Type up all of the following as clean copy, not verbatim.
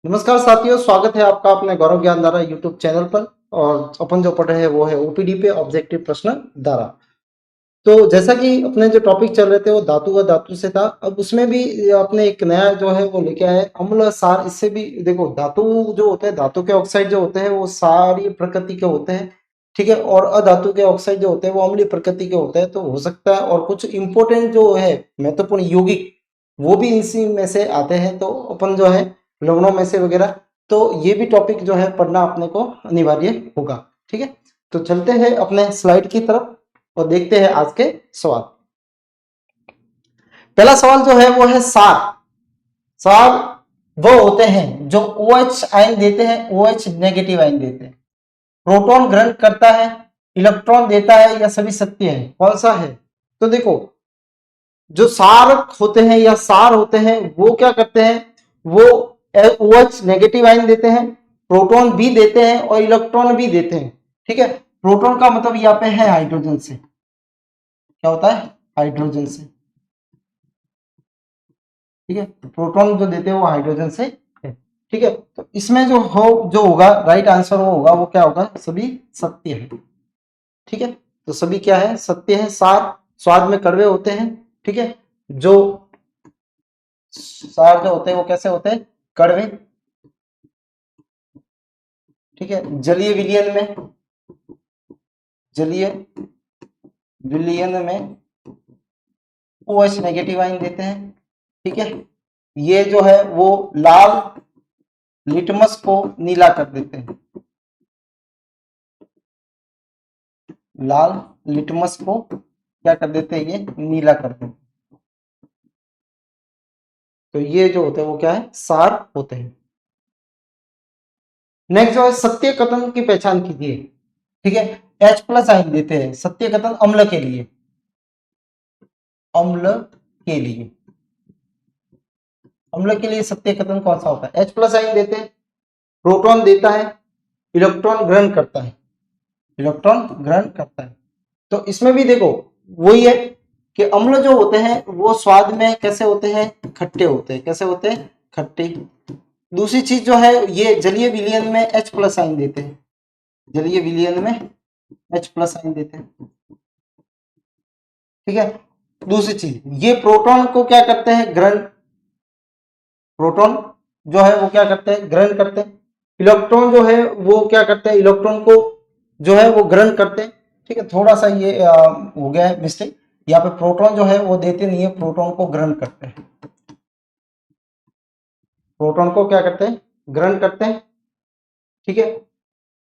नमस्कार साथियों, स्वागत है आपका अपने गौरव ज्ञान धारा यूट्यूब चैनल पर। और अपन जो पढ़ रहे हैं वो है ओपीडी पे ऑब्जेक्टिव प्रश्न धारा। तो जैसा कि अपने जो टॉपिक चल रहे थे वो धातु व धातु से था। अब उसमें भी अपने एक नया जो है वो लेके आए अम्ल सार। इससे भी देखो, धातु जो होते हैं, धातु के ऑक्साइड जो होते हैं वो सारी प्रकृति के होते हैं, ठीक है। और अधातु के ऑक्साइड जो होते हैं वो अम्लीय प्रकृति के होते हैं। तो हो सकता है और कुछ इंपॉर्टेंट जो है महत्वपूर्ण यौगिक वो भी इसी में से आते हैं। तो अपन जो है लवणों में से वगैरह, तो ये भी टॉपिक जो है पढ़ना अपने को अनिवार्य होगा, ठीक है। तो चलते हैं अपने स्लाइड की तरफ और देखते हैं आज के सवाल। पहला सवाल जो है वो है सार। सार वो होते हैं जो OH आयन देते हैं, OH नेगेटिव आयन देते हैं। प्रोटॉन ग्रहण करता है, इलेक्ट्रॉन देता है, या सभी सत्य है? कौन सा है? तो देखो, जो सारक होते हैं या सार होते हैं वो क्या करते हैं, वो OH नेगेटिव आयन देते हैं, प्रोटॉन भी देते हैं और इलेक्ट्रॉन भी देते हैं, ठीक है। प्रोटॉन का मतलब यहाँ पे है हाइड्रोजन से। क्या होता है? हाइड्रोजन से, ठीक है। प्रोटॉन जो देते हैं वो हाइड्रोजन से है, ठीक है। तो इसमें जो होगा राइट आंसर वो होगा, वो क्या होगा? सभी सत्य है, ठीक है। तो सभी क्या है? सत्य है। सार स्वाद में कड़वे होते हैं, ठीक है। जो सार जो होते हैं वो कैसे होते हैं? कड़वे, ठीक है। जलीय विलयन में OH नेगेटिव आयन देते हैं, ठीक है। ये जो है वो लाल लिटमस को नीला कर देते हैं। लाल लिटमस को क्या कर देते हैं? ये नीला कर देते हैं। तो ये जो होते हैं वो क्या है? सार होते हैं। नेक्स्ट जो है सत्य कथन की पहचान कीजिए, ठीक है। H+ आयन देते हैं सत्य कथन अम्ल के लिए। अम्ल के लिए, अम्ल के लिए सत्य कथन कौन सा होता है? H+ आयन देते हैं, प्रोटॉन देता है, इलेक्ट्रॉन ग्रहण करता है, इलेक्ट्रॉन ग्रहण करता है। तो इसमें भी देखो वही है कि अम्ल जो होते हैं वो स्वाद में कैसे होते हैं? खट्टे होते हैं। कैसे होते हैं? खट्टे। दूसरी चीज जो है, ये जलीय विलयन में H+ आयन देते हैं, जलीय विलयन में H+ आयन देते हैं, ठीक है। दूसरी चीज, ये प्रोटॉन को क्या करते हैं? ग्रहण। प्रोटॉन जो है वो क्या करते हैं? ग्रहण करते हैं। इलेक्ट्रॉन जो है वो क्या करते हैं? इलेक्ट्रॉन को जो है वो ग्रहण करते हैं, ठीक है। थोड़ा सा ये हो गया है मिस्टेक, यहाँ पे प्रोटॉन जो है वो देते नहीं है, प्रोटॉन को ग्रहण करते हैं। प्रोटॉन को क्या करते हैं? ग्रहण करते हैं, ठीक है।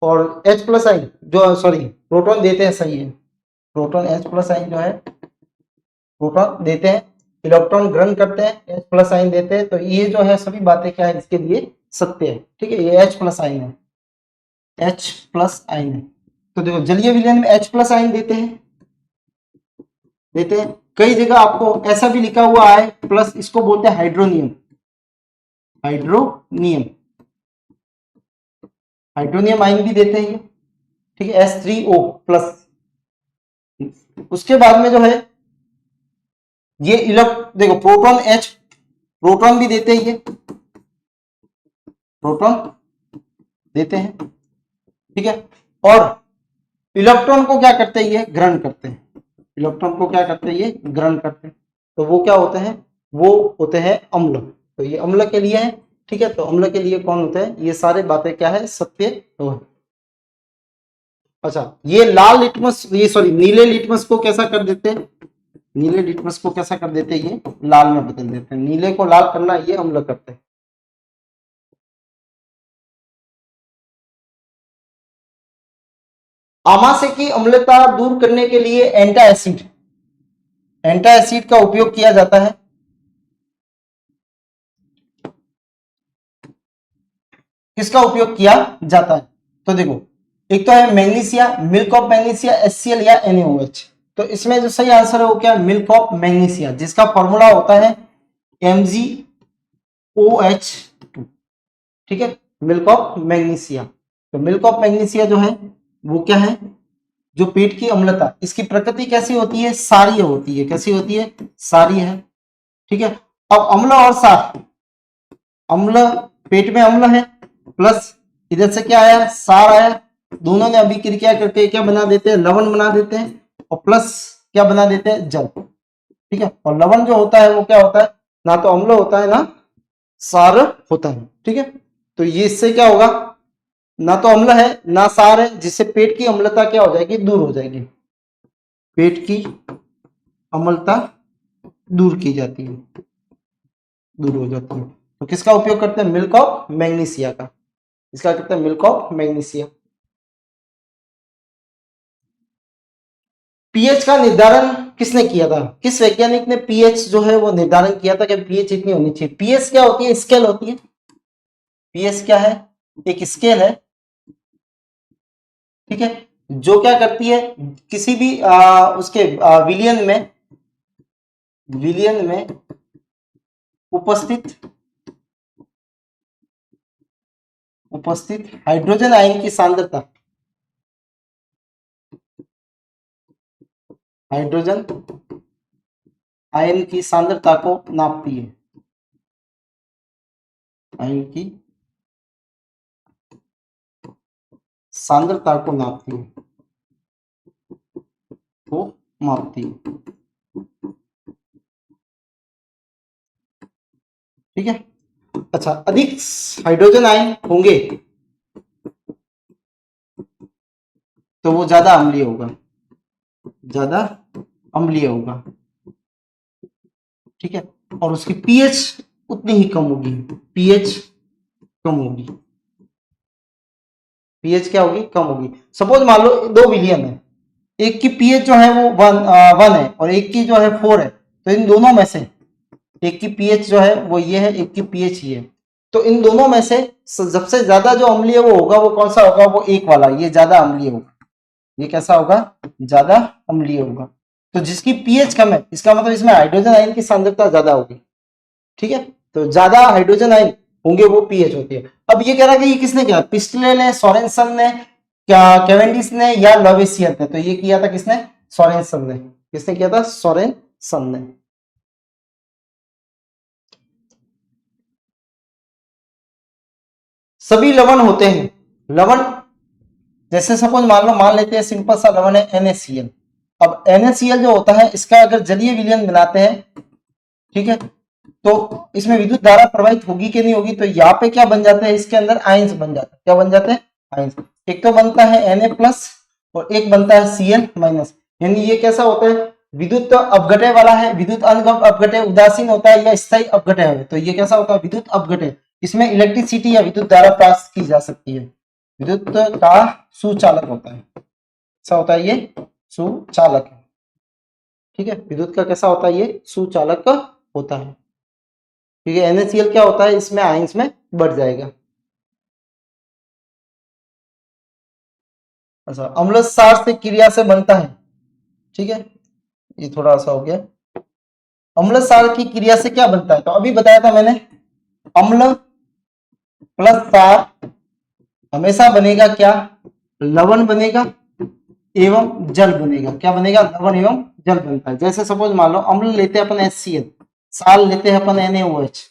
और H+ आयन जो, सॉरी, प्रोटॉन देते हैं, सही है। प्रोटॉन H+ आयन जो है प्रोटॉन देते हैं, इलेक्ट्रॉन ग्रहण करते हैं, H+ आयन देते हैं। तो ये जो है सभी बातें क्या है? इसके लिए सत्य है, ठीक है। ये H+ आयन है, H+ आयन है। तो देखो, जलीय विलयन में H+ आयन देते हैं, देते हैं। कई जगह आपको ऐसा भी लिखा हुआ है प्लस, इसको बोलते हैं हाइड्रोनियम। हाइड्रोनियम, हाइड्रोनियम आयन भी देते हैं ये, ठीक है। H3O+। उसके बाद में जो है ये देखो, प्रोटॉन H, प्रोटॉन भी देते हैं, ये प्रोटॉन देते हैं, ठीक है। और इलेक्ट्रॉन को क्या करते हैं? ये ग्रहण करते हैं। इलेक्ट्रॉन को क्या करते हैं? ये ग्रहण करते हैं। तो वो क्या होते हैं? वो होते हैं अम्ल। तो ये अम्ल के लिए है, ठीक है। तो अम्ल के लिए कौन होता है? ये सारे बातें क्या है? सत्य है। अच्छा, ये लाल लिटमस, ये सॉरी नीले लिटमस को कैसा कर देते हैं? नीले लिटमस को कैसा कर देते हैं? ये लाल में बदल देते हैं। नीले को लाल करना ये अम्ल करते हैं। आमाशय की अम्लता दूर करने के लिए एंटा एसिड का उपयोग किया जाता है। किसका उपयोग किया जाता है? तो देखो, एक तो है magnesia, milk of magnesia, HCl या NaOH। तो इसमें जो सही आंसर है वो क्या? मिल्क ऑफ मैग्नीशिया, जिसका फॉर्मूला होता है MgOH2, ठीक है। Milk of magnesia. तो मिल्क ऑफ मैग्नीशिया जो है वो क्या है? जो पेट की अम्लता, इसकी प्रकृति कैसी होती है? सारीय होती है। कैसी होती है? सारीय है, ठीक है। अब अम्ल और सार, अम्ल पेट में अम्ल है, प्लस इधर से क्या आया, सार आया, दोनों ने अभिक्रिया करके क्या बना देते हैं, लवण बना देते हैं, और प्लस क्या बना देते हैं, जल। ठीक है, और लवण जो होता है वो क्या होता है, ना तो अम्ल होता है ना सार होता है। ठीक है, तो ये इससे क्या होगा, ना तो अम्ल है ना सार है, जिससे पेट की अम्लता क्या हो जाएगी, दूर हो जाएगी, पेट की अम्लता दूर की जाती है, दूर हो जाती है। तो किसका उपयोग करते हैं, मिल्क ऑफ मैग्नीशिया का, इसका कहते हैं मिल्क ऑफ मैग्नीशिया। पीएच का निर्धारण किसने किया था, किस वैज्ञानिक ने पीएच जो है वो निर्धारण किया था कि पीएच इतनी होनी चाहिए। पीएच क्या होती है, स्केल होती है। पीएच क्या है, एक स्केल है। ठीक है, जो क्या करती है, किसी भी उसके विलियन में उपस्थित हाइड्रोजन आयन की सांद्रता, हाइड्रोजन आयन की सांद्रता को नापती है, आयन की सांद्रता को नापती है, को मापती है। ठीक है, अच्छा, अधिक हाइड्रोजन आयन होंगे तो वो ज्यादा अम्लीय होगा, ज्यादा अम्लीय होगा। ठीक है, और उसकी पीएच उतनी ही कम होगी, पीएच कम होगी, पीएच क्या होगी, कम होगी। सपोज मान लो दो विलियन है, एक की पीएच जो है वो वन है और एक की जो है 4 है, तो इन दोनों में से एक की पीएच जो है वो ये है, एक की पीएच ये है, तो इन दोनों में से सबसे ज्यादा जो अम्लीय वो होगा वो कौन सा होगा, वो एक वाला, ये ज्यादा अम्लीय होगा। ये कैसा होगा, ज्यादा अम्लीय होगा। तो जिसकी पीएच कम है, इसका मतलब इसमें हाइड्रोजन आयन की सांद्रता ज्यादा होगी। ठीक है, तो ज्यादा हाइड्रोजन आयन होंगे वो पीएच होती है। अब ये कह रहा है कि ये किसने किया, पिस्टले ने, सोरेनसन ने, क्या केवेंडिश ने या लवेसियर ने, तो ये किया था किसने, सोरेनसन ने। किसने किया था, सोरेनसन ने। सभी लवण होते हैं, लवण जैसे सपोज मान लेते हैं सिंपल सा लवण है NaCl। अब NaCl जो होता है इसका अगर जलीय विलयन बनाते हैं, ठीक है, तो इसमें विद्युत धारा प्रवाहित होगी कि नहीं होगी, तो यहाँ पे क्या बन जाते हैं, इसके अंदर आयंस बन जाते हैं। क्या बन जाते हैं, आयंस। एक तो बनता है Na प्लस और एक बनता है Cl माइनस। यानी ये कैसा होता है, विद्युत अपघटय वाला है, विद्युत अपघटय उदासीन होता है या स्थायी अपघटय है, तो ये कैसा होता है, विद्युत अपघटय। इसमें इलेक्ट्रिसिटी या विद्युत धारा प्राप्त की जा सकती है, विद्युत का सुचालक होता है। कैसा होता है, ये सुचालक है। ठीक है, विद्युत का कैसा होता है, ये सुचालक होता है। क्योंकि NaCl क्या होता है, इसमें आयंस में बढ़ जाएगा। अच्छा, अम्ल क्षार से क्रिया से बनता है। ठीक है, ये थोड़ा सा हो गया। अम्ल क्षार की क्रिया से क्या बनता है, तो अभी बताया था मैंने, अम्ल प्लस क्षार हमेशा बनेगा क्या, लवण बनेगा एवं जल बनेगा। क्या बनेगा, लवण एवं जल बनता है। जैसे सपोज मान लो अम्ल लेते हैं अपन HCl, साल लेते हैं अपन NaOH।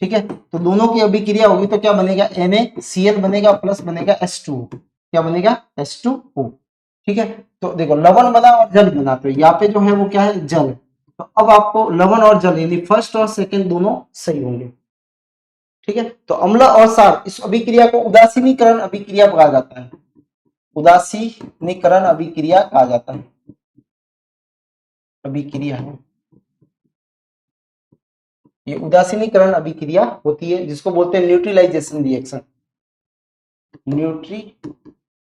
ठीक है, तो दोनों की अभिक्रिया होगी तो क्या बनेगा, NaCl बनेगा प्लस बनेगा H2O। क्या बनेगा, H2O। ठीक है, तो देखो लवण बना और जल बना, तो यहाँ पे जो है वो क्या है, जल। तो अब आपको लवण और जल यानी फर्स्ट और सेकंड दोनों सही होंगे। ठीक है, तो अम्ल और क्षार इस अभिक्रिया को उदासीनीकरण अभिक्रिया कहा जाता है, उदासीनीकरण अभिक्रिया कहा जाता है, अभिक्रिया है ये, उदासीनीकरण अभिक्रिया होती है, जिसको बोलते हैं न्यूट्रलाइजेशन रिएक्शन, न्यूट्रलाइजेशन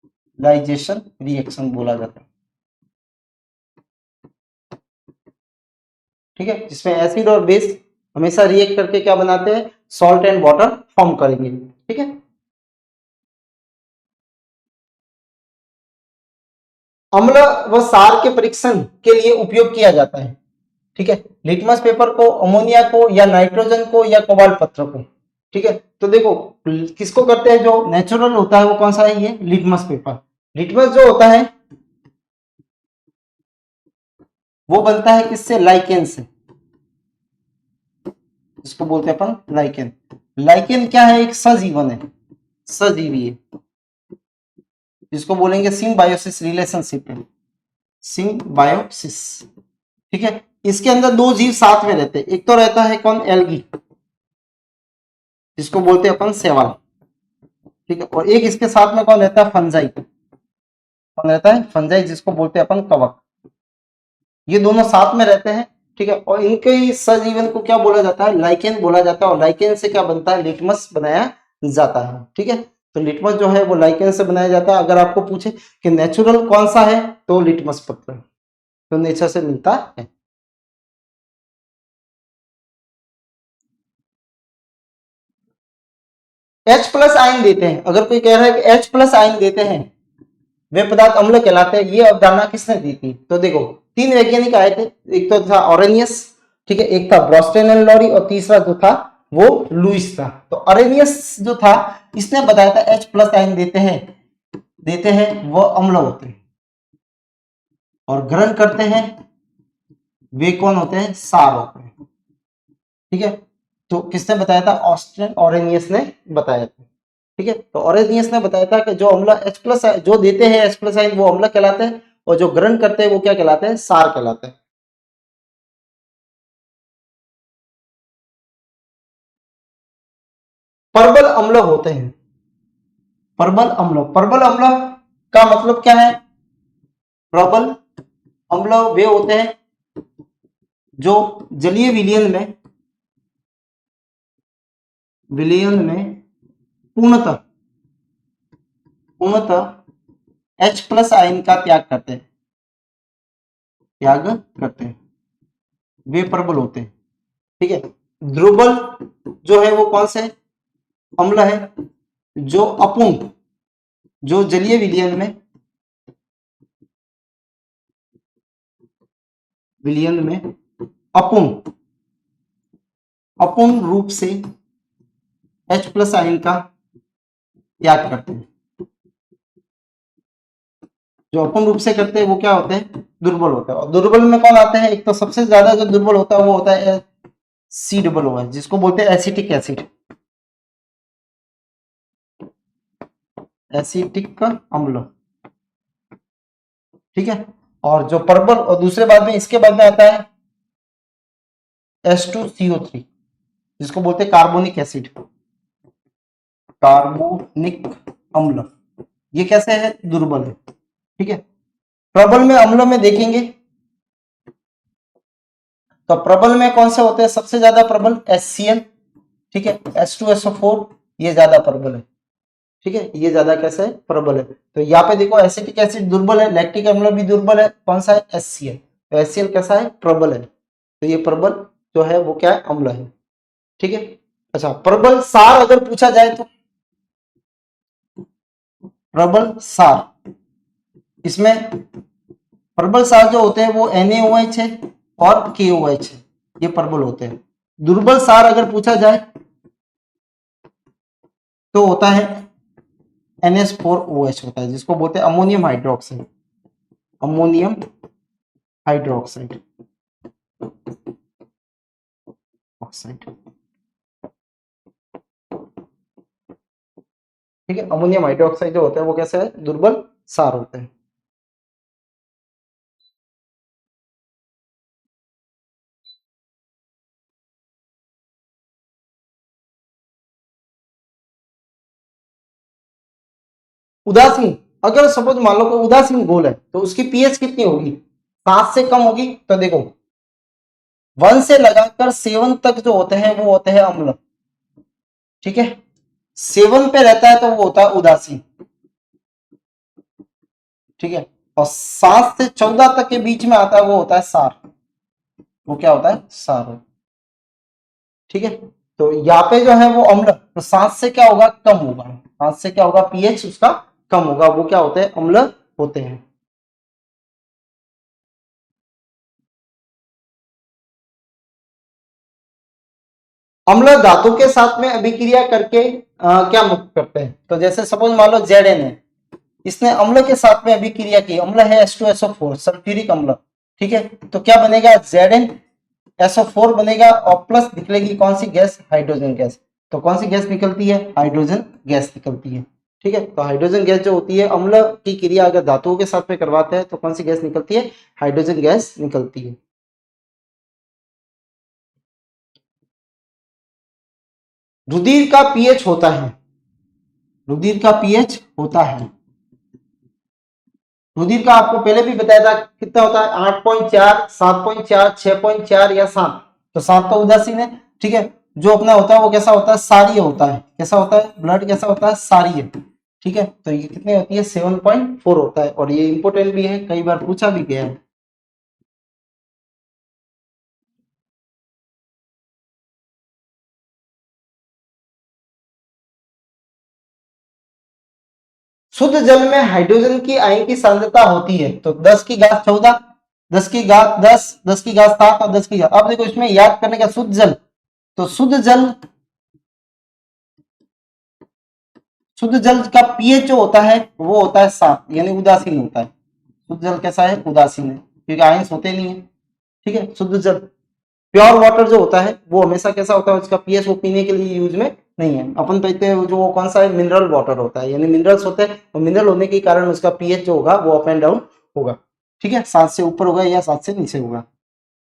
रिएक्शन बोला जाता है। ठीक है, जिसमें एसिड और बेस हमेशा रिएक्ट करके क्या बनाते हैं, सॉल्ट एंड वाटर फॉर्म करेंगे। ठीक है, अम्ल व क्षार के परीक्षण के लिए उपयोग किया जाता है। ठीक है, लिटमस पेपर को, अमोनिया को या नाइट्रोजन को या कोबाल्ट पत्र को। ठीक है, तो देखो किसको करते हैं, जो नेचुरल होता है वो कौन सा है, ये लिटमस पेपर। लिटमस जो होता है वो बनता है किससे, लाइकेन से, जिसको बोलते हैं अपन लाइकेन। लाइकेन क्या है? एक सजीवन है, सजीवी है, जिसको बोलेंगे सिम्बायोसिस रिलेशनशिप है, सिम्बायोसिस। ठीक है, इसके अंदर दो जीव साथ में रहते हैं। एक तो रहता है कौन? एल्गी, जिसको बोलते हैं अपन शैवाल। ठीक है, और एक इसके साथ में कौन रहता है? फंजाई। कौन रहता है? फंजाई, जिसको बोलते हैं अपन कवक। ये दोनों साथ में रहते हैं। ठीक है, और इनके इस सजीवन को क्या बोला जाता है? लाइकेन बोला जाता है। और लाइकेन से क्या बनता है? लिटमस बनाया जाता है। ठीक है, तो लिटमस जो है वो लाइकेन से बनाया जाता है। अगर आपको पूछे कि नेचुरल कौन सा है, तो लिटमस पत्र तो नेचर से मिलता है। H प्लस आयन देते हैं। अगर कोई कह रहा है कि H प्लस आयन देते हैं वे पदार्थ अम्ल कहलाते हैं, ये अवधारणा किसने दी थी? तो देखो, तीन वैज्ञानिक आए थे। एक तो था ऑरेनियस, ठीक है, एक था ब्रॉस्टेन एंड लॉरी, और तीसरा जो था वो लुइस था। तो ऑरेनियस जो था, इसने बताया था H प्लस आयन देते हैं वो अम्ल होते हैं, और ग्रहण करते हैं वे कौन होते हैं? सार होते हैं। ठीक है, तो किसने बताया था? ऑस्ट्रियन ऑरेनियस ने बताया था। ठीक है, तो ऑरेनियस ने बताया था कि जो अम्ल H प्लस जो देते हैं H प्लस आयन वो अम्ल कहलाते हैं, और जो ग्रहण करते हैं वो क्या कहलाते हैं? सार कहलाते हैं। प्रबल अम्ल होते हैं। प्रबल अम्ल का मतलब क्या है? प्रबल अम्ल वे होते हैं जो जलीय विलयन में पूर्णतः H प्लस आयन का त्याग करते हैं, वे प्रबल होते हैं। ठीक है, दुर्बल जो है वो कौन से अम्ल है? जो अपूर्ण, जो जलीय विलयन में अपूर्ण रूप से H प्लस आयन का त्याग करते हैं। जो अपूर्ण रूप से करते हैं वो क्या होते हैं? दुर्बल होते हैं। और दुर्बल में कौन आते हैं? एक तो सबसे ज्यादा जो दुर्बल होता है वो होता है C+O, जिसको बोलते हैं एसिटिक एसिड, एसिटिक अम्ल। ठीक है, और जो प्रबल, और दूसरे बाद में इसके बाद में आता है H2CO3, जिसको बोलते हैं कार्बोनिक एसिड, कार्बोनिक अम्ल। ये कैसे है? दुर्बल है। ठीक है, प्रबल में अम्ल में देखेंगे तो प्रबल में कौन से होते हैं? सबसे ज्यादा प्रबल HCl। ठीक है, H2SO4 ये ज्यादा प्रबल है। ठीक है, ये ज्यादा कैसे है? प्रबल है। तो यहाँ पे देखो एसिटिक एसिड दुर्बल है, लैक्टिक अम्ल भी दुर्बल है। कौन सा है? HCl। तो HCl कैसा है? प्रबल है। तो ये प्रबल जो है वो क्या है? अम्ल है। ठीक है, अच्छा, प्रबल सार अगर पूछा जाए तो प्रबल सार, इसमें प्रबल सार जो होते हैं वो NaOH है और KOH है, ये प्रबल होते हैं। दुर्बल सार अगर पूछा जाए तो होता है NH4OH होता है, जिसको बोलते हैं ammonium hydroxide, ammonium hydroxide oxide. ठीक है, अमोनियम हाइड्रोक्साइड जो होता है वो कैसे है? दुर्बल सार होते हैं। उदासीन, अगर सपोज मान लो कोई उदासीन घोल है तो उसकी पीएच कितनी होगी? 7 से कम होगी। तो देखो 1 से लगाकर 7 तक जो होते हैं वो होते हैं अम्ल। ठीक है, 7 पे रहता है तो वो होता है उदासीन। ठीक है, और 7 से 14 तक के बीच में आता है वो होता है सार। वो क्या होता है? सार। ठीक है, तो यहाँ पे जो है वो अम्ल, तो 7 से क्या होगा? कम होगा। 7 से क्या होगा? पीएच उसका कम होगा। वो क्या होते हैं? अम्ल होते हैं। अम्ल धातु के साथ में अभिक्रिया करके क्या मुक्त करते हैं? तो जैसे सपोज मान लो Zn है, इसने अम्ल के साथ में अभिक्रिया की, अम्ल है H2SO4 सल्फ्यूरिक अम्ल। ठीक है, तो क्या बनेगा? ZnSO4 बनेगा, और प्लस निकलेगी कौन सी गैस? Hydrogen gas. तो कौन सी गैस निकलती है? हाइड्रोजन गैस निकलती है। ठीक है, तो हाइड्रोजन गैस जो होती है, अम्ल की क्रिया अगर धातुओं के साथ में करवाते हैं तो कौन सी गैस निकलती है? हाइड्रोजन गैस निकलती है। रुधिर का पीएच होता है, रुधिर का पीएच होता है, रुधिर का आपको पहले भी बताया था कितना होता है? 8.4, 7.4, 6.4 या 7। तो 7 तो उदासीन है। ठीक है, जो अपना होता है वो कैसा होता है? सारीय होता है। कैसा होता है? ब्लड कैसा होता है? सारीय। ठीक है, तो ये कितने होती है? 7.4 होता है। और ये इंपॉर्टेंट भी है, कई बार पूछा भी गया है। शुद्ध जल में हाइड्रोजन की आयन की सांद्रता होती है तो 10 की घात 14, 10 की घात 10, 10 की घात 7 और 10 की घात। अब देखो इसमें याद करने का, शुद्ध जल, तो शुद्ध जल का पीएच जो होता है वो होता है 7, यानी उदासीन होता है। शुद्ध जल कैसा है? उदासीन है, क्योंकि आयंस होते नहीं है। ठीक है, शुद्ध जल। प्योर वाटर जो होता है वो हमेशा कैसा होता है? उसका पीएच वो पीने के लिए यूज में नहीं है। अपन पीते हैं जो कौन सा है? मिनरल वाटर होता है, यानी मिनरल्स होते हैं, और मिनरल होने के कारण उसका पीएच जो होगा वो अप एंड डाउन होगा। ठीक है, 7 से ऊपर होगा या 7 से नीचे होगा।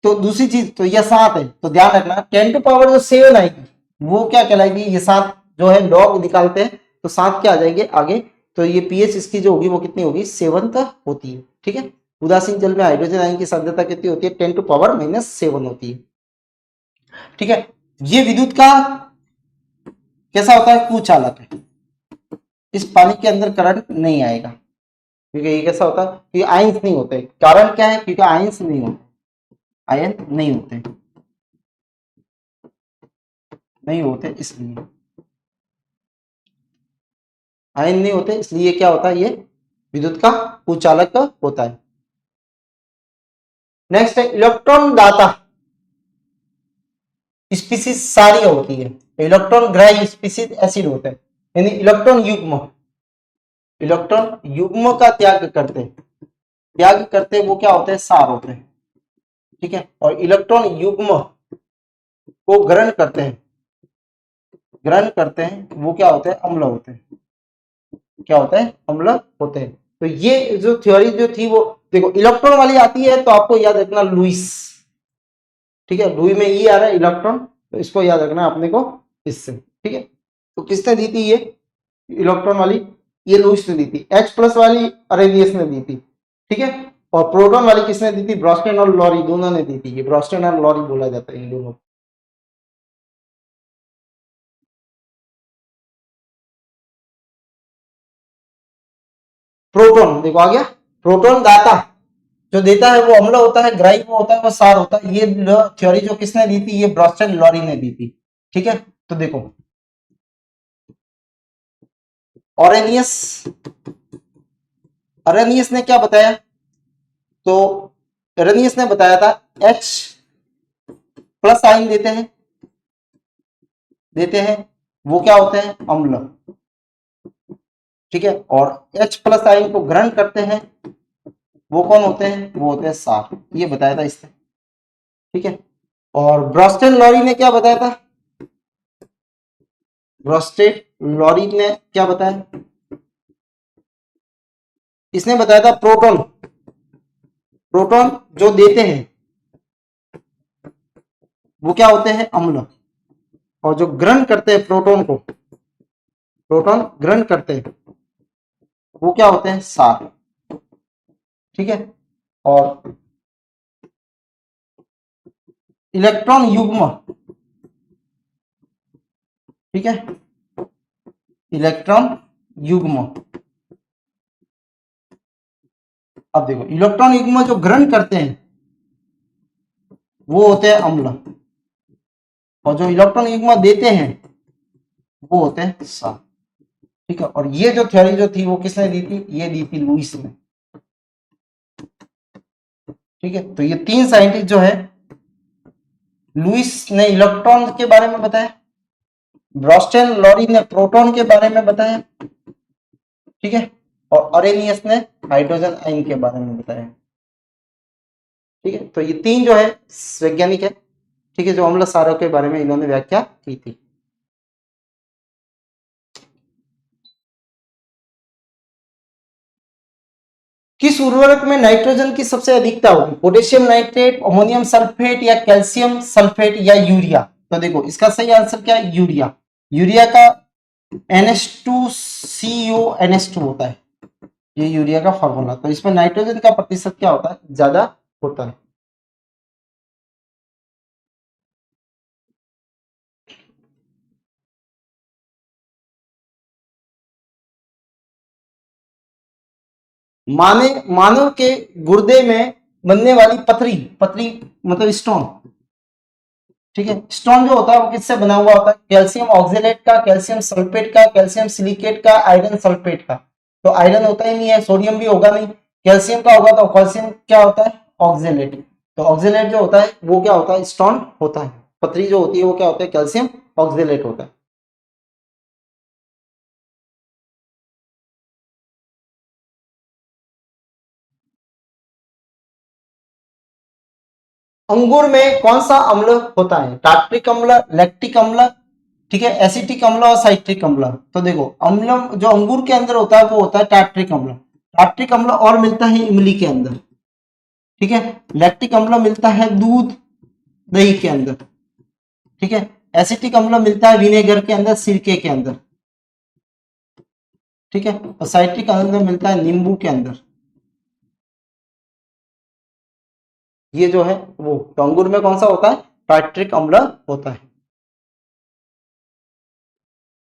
तो दूसरी चीज, तो यह 7 है, तो ध्यान रखना 10 टू पावर जो 7 आएगी वो क्या कहलाएगी? ये 7 जो है लॉग निकालते हैं तो 7 क्या आ जाएंगे आगे? तो ये पीएच इसकी जो होगी वो कितनी होगी? 7 होती है। ठीक है, उदासीन जल में हाइड्रोजन आयन की सांद्रता कितनी होती है? 10 टू पावर -7 होती है। ठीक है, ये विद्युत का कैसा होता है? कुचालक है। इस पानी के अंदर करंट नहीं आएगा, क्योंकि ये कैसा होता है? क्योंकि आयंस नहीं होते। कारण क्या है? क्योंकि आयंस नहीं होते, आयन नहीं होते, नहीं होते इसलिए, आयन नहीं होते इसलिए क्या होता है? ये विद्युत का कुचालक होता है। नेक्स्ट है इलेक्ट्रॉन दाता स्पीसीज सारी होती है, इलेक्ट्रॉन ग्राही स्पीसीज एसिड होते हैं, यानी इलेक्ट्रॉन युग्म, इलेक्ट्रॉन युग्म का त्याग करते हैं, त्याग करते हैं वो क्या होते हैं? सार होते हैं। ठीक है, और इलेक्ट्रॉन युग्म को ग्रहण करते हैं, ग्रहण करते हैं वो क्या होते हैं? अम्ल होते हैं। क्या होते हैं? अम्ल होते हैं। तो ये जो थ्योरी जो थी वो देखो, इलेक्ट्रॉन वाली आती है तो आपको याद रखना लुईस। ठीक है, लुई में ई आ रहा है इलेक्ट्रॉन, तो इसको याद रखना अपने को इससे। ठीक है, तो किसने दी थी ये इलेक्ट्रॉन वाली? ये लुईस ने दी थी। एच प्लस वाली अरेनियस ने दी थी। ठीक है, और प्रोटॉन वाली किसने दी थी? ब्रॉस्टन और लॉरी दोनों ने दी थी। ये ब्रॉस्टन और लॉरी बोला जाता है इन दोनों। प्रोटॉन देखो आ गया, प्रोटॉन दाता जो देता है वो अम्ल होता है, ग्राही वो होता है, वो सार होता है। ये थ्योरी जो किसने दी थी? ये ब्रॉस्टन लॉरी ने दी थी। ठीक है, तो देखो ऑरेनियस, अरेनियस ने क्या बताया? तो अरेनियस ने बताया था H प्लस आयन देते हैं वो क्या होते हैं? अम्ल। ठीक है, और H प्लस आयन को ग्रहण करते हैं वो कौन होते हैं? वो होते हैं सार। ये बताया था इसने। ठीक है, और ब्रॉस्टन लॉरी ने क्या बताया था? ब्रॉस्टेड लॉरी ने क्या बताया? इसने बताया था प्रोटॉन, प्रोटॉन जो देते हैं वो क्या होते हैं? अम्ल। और जो ग्रहण करते हैं प्रोटॉन को, प्रोटॉन ग्रहण करते हैं वो क्या होते हैं? सार। ठीक है, और इलेक्ट्रॉन युग्म, ठीक है, इलेक्ट्रॉन युग्म। अब देखो इलेक्ट्रॉन युग्म जो ग्रहण करते हैं वो होते हैं अम्ल, और जो इलेक्ट्रॉन युग्म देते हैं वो होते हैं सार। ठीक है, और ये जो थ्योरी जो थी वो किसने दी थी? ये दी थी लुईस ने। ठीक है, तो ये तीन साइंटिस्ट जो है, लुईस ने इलेक्ट्रॉन के बारे में बताया, ब्रॉस्टन लॉरी ने प्रोटॉन के बारे में बताया, ठीक है, और अरेनियस ने हाइड्रोजन आयन के बारे में बताया। ठीक है, तो ये तीन जो है वैज्ञानिक है, ठीक है, जो अम्ल सारों के बारे में इन्होंने व्याख्या की थी। किस उर्वरक में नाइट्रोजन की सबसे अधिकता होगी? पोटेशियम नाइट्रेट, अमोनियम सल्फेट या कैल्शियम सल्फेट या यूरिया? तो देखो इसका सही आंसर क्या है? यूरिया। यूरिया का NH2CO NH2 होता है, ये यूरिया का फॉर्मूला। तो इसमें नाइट्रोजन का प्रतिशत क्या होता है? ज्यादा होता है। मानव के गुर्दे में बनने वाली पथरी, पथरी मतलब स्टोन, ठीक है। स्टोन जो होता है वो किससे बना हुआ होता है? कैल्शियम ऑक्जेलेट का, कैल्शियम सल्फेट का, कैल्शियम सिलिकेट का, आयरन सल्फेट का। तो आयरन होता ही नहीं है, सोडियम भी होगा नहीं, कैल्शियम का होगा तो कैल्शियम क्या होता है? ऑक्जेलेट। तो ऑक्जेलेट जो होता है वो क्या होता है? स्टोन होता है। पथरी जो होती है वो क्या होता है? कैल्शियम ऑक्जेलेट होता है। अंगूर में कौन सा अम्ल होता है? टार्ट्रिक अम्ल, लैक्टिक अम्ल, ठीक है, एसिटिक अम्ल और साइट्रिक अम्ल। तो देखो अम्ल जो अंगूर के अंदर होता है वो होता है टार्ट्रिक अम्ल। टार्ट्रिक अम्ल और मिलता है इमली के अंदर, ठीक है। लैक्टिक अम्ल मिलता है दूध दही के अंदर, ठीक है। एसिटिक अम्ल मिलता है विनेगर के अंदर, सिरके के अंदर, ठीक है। और साइट्रिक अम्ल मिलता है नींबू के अंदर। ये जो है वो, तो अंगूर में कौन सा होता है? टार्ट्रिक अम्ल होता है।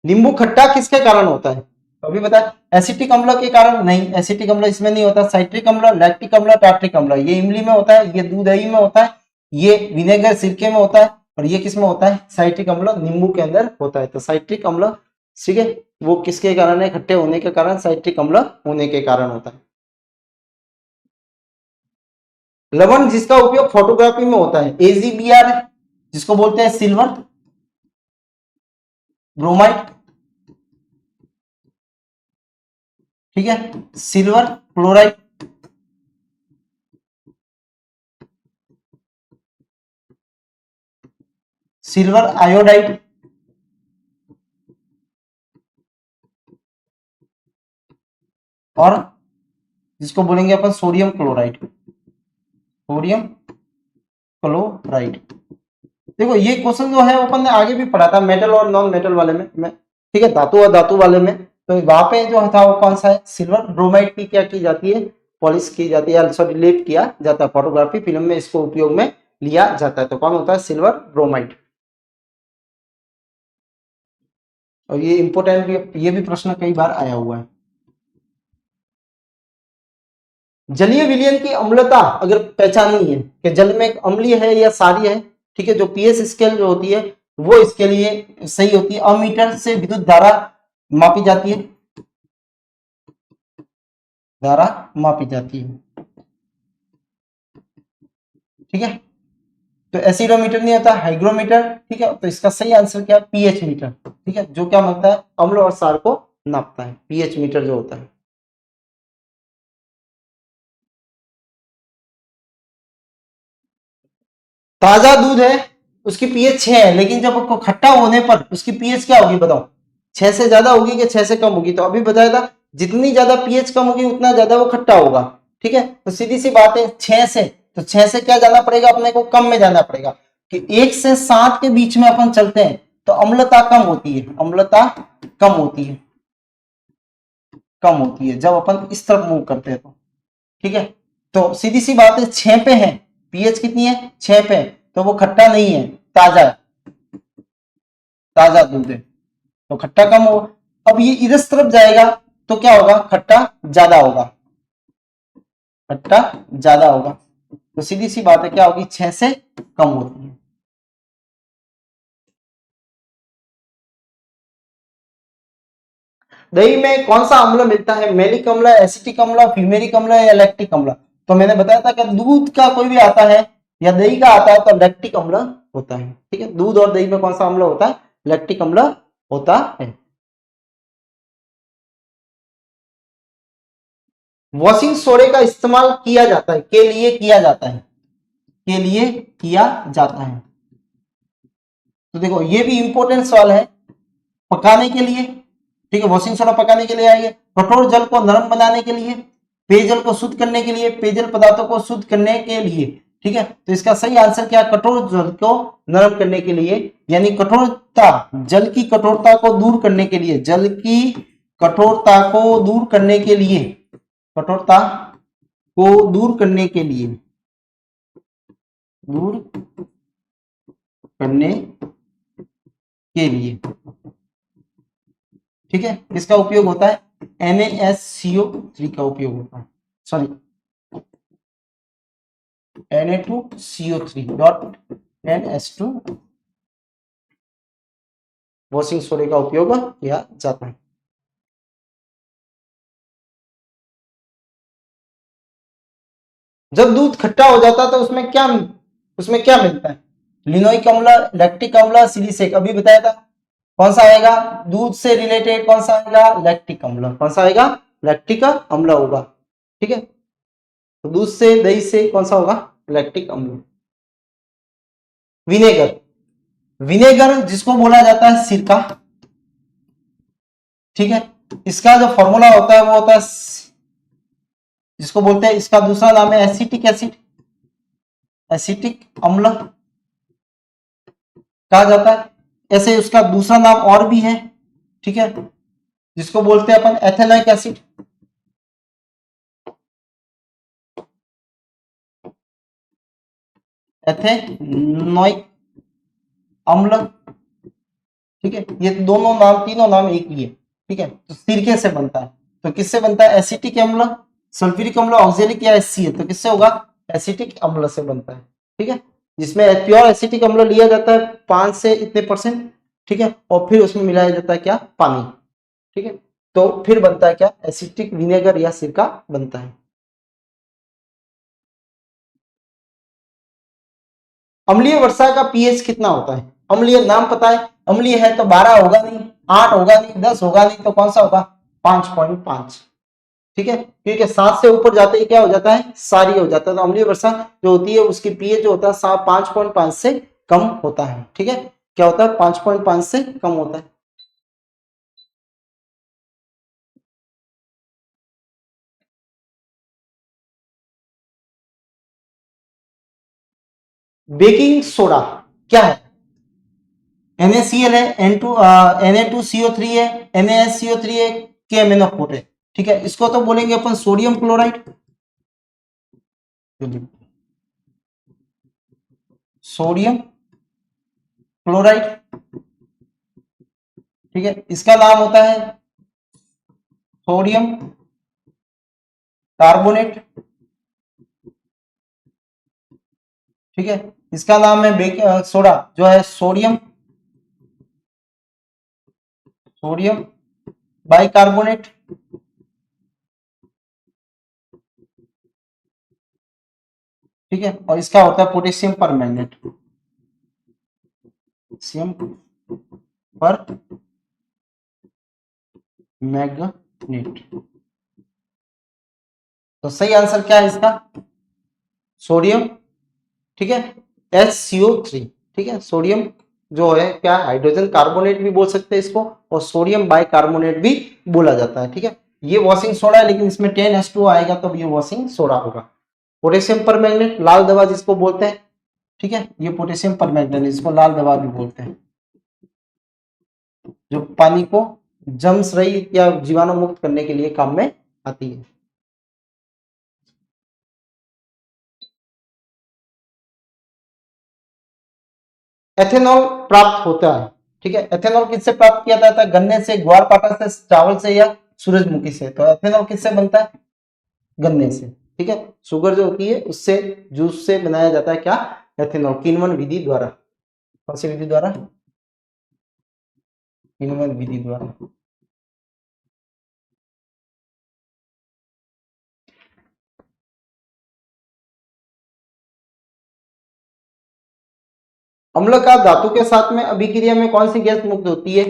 नींबू खट्टा किसके कारण होता है? तो अभी बताया, एसिटिक अम्ल के कारण नहीं, एसिटिक अम्ल इसमें नहीं होता। साइट्रिक अम्ल, लैक्टिक अम्ल, टार्ट्रिक अम्ल ये इमली में होता है, ये दूध दही में होता है, ये विनेगर सिरके में होता है, और ये किस में होता है? साइट्रिक अम्ल नींबू के अंदर होता है। तो साइट्रिक अम्ल, ठीक है, वो किसके कारण है? खट्टे होने के कारण, साइट्रिक अम्ल होने के कारण होता है। लवण जिसका उपयोग फोटोग्राफी में होता है, AgBr है, जिसको बोलते हैं सिल्वर, ब्रोमाइड, ठीक है, सिल्वर क्लोराइड, सिल्वर आयोडाइड, और जिसको बोलेंगे अपन सोडियम क्लोराइड, सोडियम क्लोराइड। देखो ये क्वेश्चन जो है अपन ने आगे भी पढ़ा था, मेटल और नॉन मेटल वाले में, ठीक है, धातु और धातु वाले में। तो वहां पे जो था वो कौन सा है? सिल्वर। ब्रोमाइड की क्या की जाती है? पॉलिश की जाती है, सॉरी लेप किया जाता है, फोटोग्राफी फिल्म में इसको उपयोग में लिया जाता है। तो कौन होता है? Silver bromide. और ये इंपोर्टेंट भी, ये भी प्रश्न कई बार आया हुआ है। जलीय विलयन की अम्लता अगर पहचाननी है कि जल में अम्लीय है या क्षारीय है, ठीक है, जो पीएच स्केल जो होती है वो इसके लिए सही होती है। अमीटर से विद्युत धारा मापी जाती है, धारा मापी जाती है, ठीक है। तो एसिडोमीटर नहीं होता, हाइग्रोमीटर, ठीक है। तो इसका सही आंसर क्या है? पीएच मीटर, ठीक है, जो क्या मापता है? अम्ल और क्षार को नापता है, पीएच मीटर जो होता है। ताजा दूध है, उसकी पीएच 6 है, लेकिन जब आपको खट्टा होने पर उसकी पीएच क्या होगी बताओ? 6 से ज्यादा होगी कि 6 से कम होगी? तो अभी बताया था जितनी ज्यादा पीएच कम होगी उतना ज्यादा वो खट्टा होगा, ठीक है। तो सीधी सी बात है 6 से, तो 6 से क्या जाना पड़ेगा अपने को? कम में जाना पड़ेगा, कि 1 से 7 के बीच में अपन चलते हैं तो अम्लता कम होती है, अम्लता कम होती है, कम होती है जब अपन इस तरफ मूव करते हैं तो, ठीक है। तो सीधी सी बात है 6 पे है, पीएच कितनी है? 6 पे, तो वो खट्टा नहीं है, ताजा है, ताजा दूध है, तो खट्टा कम हो। अब ये इस तरफ जाएगा तो क्या होगा? खट्टा ज्यादा होगा, खट्टा ज्यादा होगा। तो सीधी सी बात है क्या होगी? 6 से कम होती है। दही में कौन सा अम्ल मिलता है? मेलिक अम्ल, एसिटिक अम्ल, फ्यूमेरिक अम्ल या लैक्टिक अम्ल? तो मैंने बताया था कि दूध का कोई भी आता है या दही का आता है तो लैक्टिक अम्ल होता है, ठीक है। दूध और दही में कौन सा अम्ल होता है? लैक्टिक अम्ल होता है। वॉशिंग सोडे का इस्तेमाल किया जाता है, के लिए किया जाता है, के लिए किया जाता है। तो देखो ये भी इंपॉर्टेंट सवाल है। पकाने के लिए, ठीक है, वॉशिंग सोडा पकाने के लिए आएगा, कठोर जल को नरम बनाने के लिए, पेयजल को शुद्ध करने के लिए, पेयजल पदार्थों को शुद्ध करने के लिए, ठीक है। तो इसका सही आंसर क्या, कठोर जल को नरम करने के लिए, यानी कठोरता, जल की कठोरता को दूर करने के लिए, जल की कठोरता को दूर करने के लिए, कठोरता को दूर करने के लिए, दूर करने के लिए, ठीक है, इसका उपयोग होता है NaSCO3 का उपयोग होता है, सॉरी Na2CO3.NH2 वॉशिंग सोडे का उपयोग किया जाता है। जब दूध खट्टा हो जाता है तो उसमें क्या मिलता है, लिनोइक अम्ल, लैक्टिक अम्ल, सिलिसेक, अभी बताया था। कौन सा आएगा दूध से रिलेटेड, कौन सा आएगा, लैक्टिक अम्ल, कौन सा आएगा, लैक्टिक अम्ल होगा, ठीक है। तो दूध से, दही से कौन सा होगा, लैक्टिक अम्ल। विनेगर, विनेगर जिसको बोला जाता है सिरका, ठीक है, इसका जो फॉर्मूला होता है वो होता है, जिसको बोलते हैं, इसका दूसरा नाम है एसिटिक एसिड, एसिटिक अम्ल कहा जाता है। ऐसे उसका दूसरा नाम और भी है, ठीक है, जिसको बोलते हैं अपन एथेनोइक एसिड, एथेनोइक अम्ल, ठीक है। ये दोनों नाम, तीनों नाम एक ही है, ठीक है। तो सिरके से बनता है, तो किससे बनता है, एसिटिक अम्ल, सल्फ्यूरिक अम्ल, ऑक्जेलिक या एससी है, तो किससे होगा, एसिटिक अम्ल से बनता है, ठीक है। जिसमें प्योर एसिटिक अम्ल लिया जाता है 5 से इतने %, ठीक है, और फिर उसमें मिलाया जाता है क्या, पानी, ठीक है। तो फिर बनता है क्या, एसिटिक विनेगर या सिरका बनता है। अम्लीय वर्षा का पीएच कितना होता है, अम्लीय नाम पता है, अम्लीय है तो 12 होगा नहीं, 8 होगा नहीं, 10 होगा नहीं, तो कौन सा होगा, 5.5, ठीक है, क्योंकि 7 से ऊपर जाते ही क्या हो जाता है, सारी हो जाता है। तो अम्लीय वर्षा जो होती है उसकी पीएच जो होता है 5.5 से कम होता है, ठीक है, क्या होता है, 5.5 से कम होता है। बेकिंग सोडा क्या है, NaCl है, Na2CO3 है, NaSCO3 है, KMnO4 है, ठीक है। इसको तो बोलेंगे अपन सोडियम क्लोराइड, सोडियम क्लोराइड, ठीक है। इसका नाम होता है सोडियम कार्बोनेट, ठीक है। इसका नाम है सोडा जो है सोडियम, सोडियम बाइकार्बोनेट, ठीक है। और इसका होता है पोटेशियम पर मैग्नेट, पोटेशियम पर मैग्नेट। तो सही आंसर क्या है इसका, सोडियम, ठीक है, HCO3, ठीक है। सोडियम जो है क्या, हाइड्रोजन कार्बोनेट भी बोल सकते हैं इसको, और सोडियम बाइकार्बोनेट भी बोला जाता है, ठीक है। ये वॉशिंग सोडा है, लेकिन इसमें 10H2 आएगा तो ये वॉशिंग सोडा होगा। पोटेशियम पर मैग्नेट, लाल दवा जिसको बोलते हैं, ठीक है, ये पोटेशियम पर मैग्नेट, इसको लाल दवा भी बोलते हैं, जो पानी को जम्स रहित या जीवाणु मुक्त करने के लिए काम में आती है। एथेनॉल प्राप्त होता है, ठीक है। एथेनॉल किससे प्राप्त किया जाता है, गन्ने से, ग्वारपाठा से, चावल से या सूरजमुखी से। तो एथेनॉल किससे बनता है, गन्ने से, ठीक है। शुगर जो होती है उससे, जूस से बनाया जाता है क्या, एथेनॉल, किण्वन विधि द्वारा। कौन सी विधि द्वारा, किण्वन विधि द्वारा। अम्ल का धातु के साथ में अभिक्रिया में कौन सी गैस मुक्त होती है,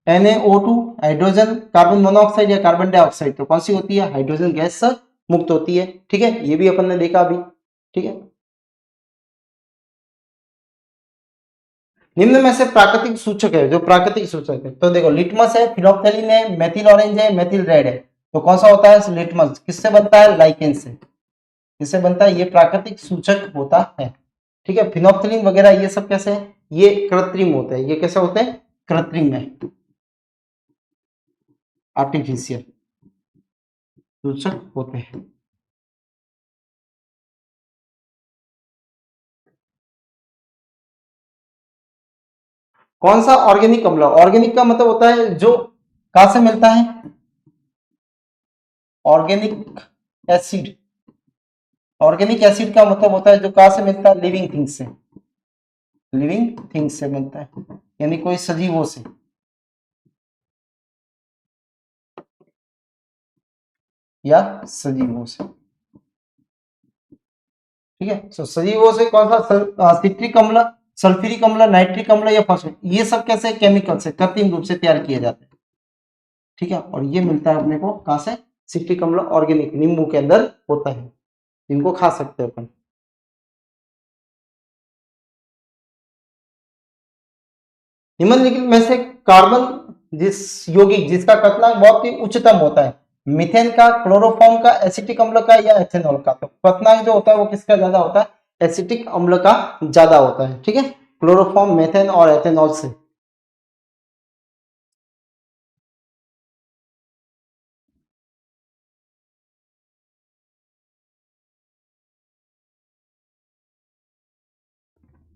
NaO2, हाइड्रोजन, कार्बन मोनोऑक्साइड या कार्बन डाइऑक्साइड। तो कौन सी होती है, हाइड्रोजन गैस मुक्त होती है, ठीक है। ये भी अपन ने देखा अभी, ठीक है। निम्न में से प्राकृतिक सूचक है, जो प्राकृतिक सूचक है, तो देखो लिटमस है, फिनोप्थेलिन है, मेथिल ऑरेंज है, मेथिल रेड है। तो कौन सा होता है लिटमस? किससे बनता है? लाइकेन से। किससे बनता है? ये प्राकृतिक सूचक होता है। ठीक है, फिनोप्थलीन वगैरह ये सब कैसे है? ये कृत्रिम होते हैं। ये कैसे होते हैं? कृत्रिम है, आर्टिफिशियल सूचक होते हैं। कौन सा ऑर्गेनिक अम्ल? ऑर्गेनिक का मतलब होता है जो कहां से मिलता है? Organic acid. ऑर्गेनिक एसिड का मतलब होता है जो कहां से मिलता है? लिविंग थिंग्स से। लिविंग थिंग्स से मिलता है, यानी कोई सजीवों से। या सजीवों से। ठीक है, तो सजीवों से कौन सा? सिट्रिक अम्ल, सल्फ्यूरिक अम्ल, नाइट्रिक अम्ल या फॉस्फेट, ये सब कैसे केमिकल से, कृत्रिम रूप से तैयार किए जाते हैं। ठीक है, और ये मिलता है अपने को कहां से? सिट्रिक अम्ल ऑर्गेनिक, नींबू के अंदर होता है, इनको खा सकते हैं अपन। निम्नलिखित में से कार्बन जिस यौगिक जिसका क्वथनांक बहुत ही उच्चतम होता है, मीथेन का, क्लोरोफॉर्म का, एसिटिक अम्ल का या एथेनॉल का? तो क्वथनांक जो होता है वो किसका ज्यादा होता है? एसिटिक अम्ल का ज्यादा होता है। ठीक है, क्लोरोफॉर्म, मेथेन और एथेनॉल से।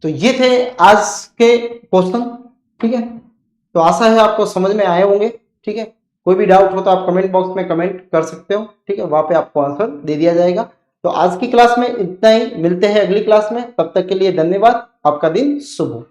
तो ये थे आज के क्वेश्चन। ठीक है, तो आशा है आपको समझ में आए होंगे। ठीक है, कोई भी डाउट हो तो आप कमेंट बॉक्स में कमेंट कर सकते हो। ठीक है, वहां पे आपको आंसर दे दिया जाएगा। तो आज की क्लास में इतना ही, मिलते हैं अगली क्लास में, तब तक के लिए धन्यवाद। आपका दिन शुभ हो।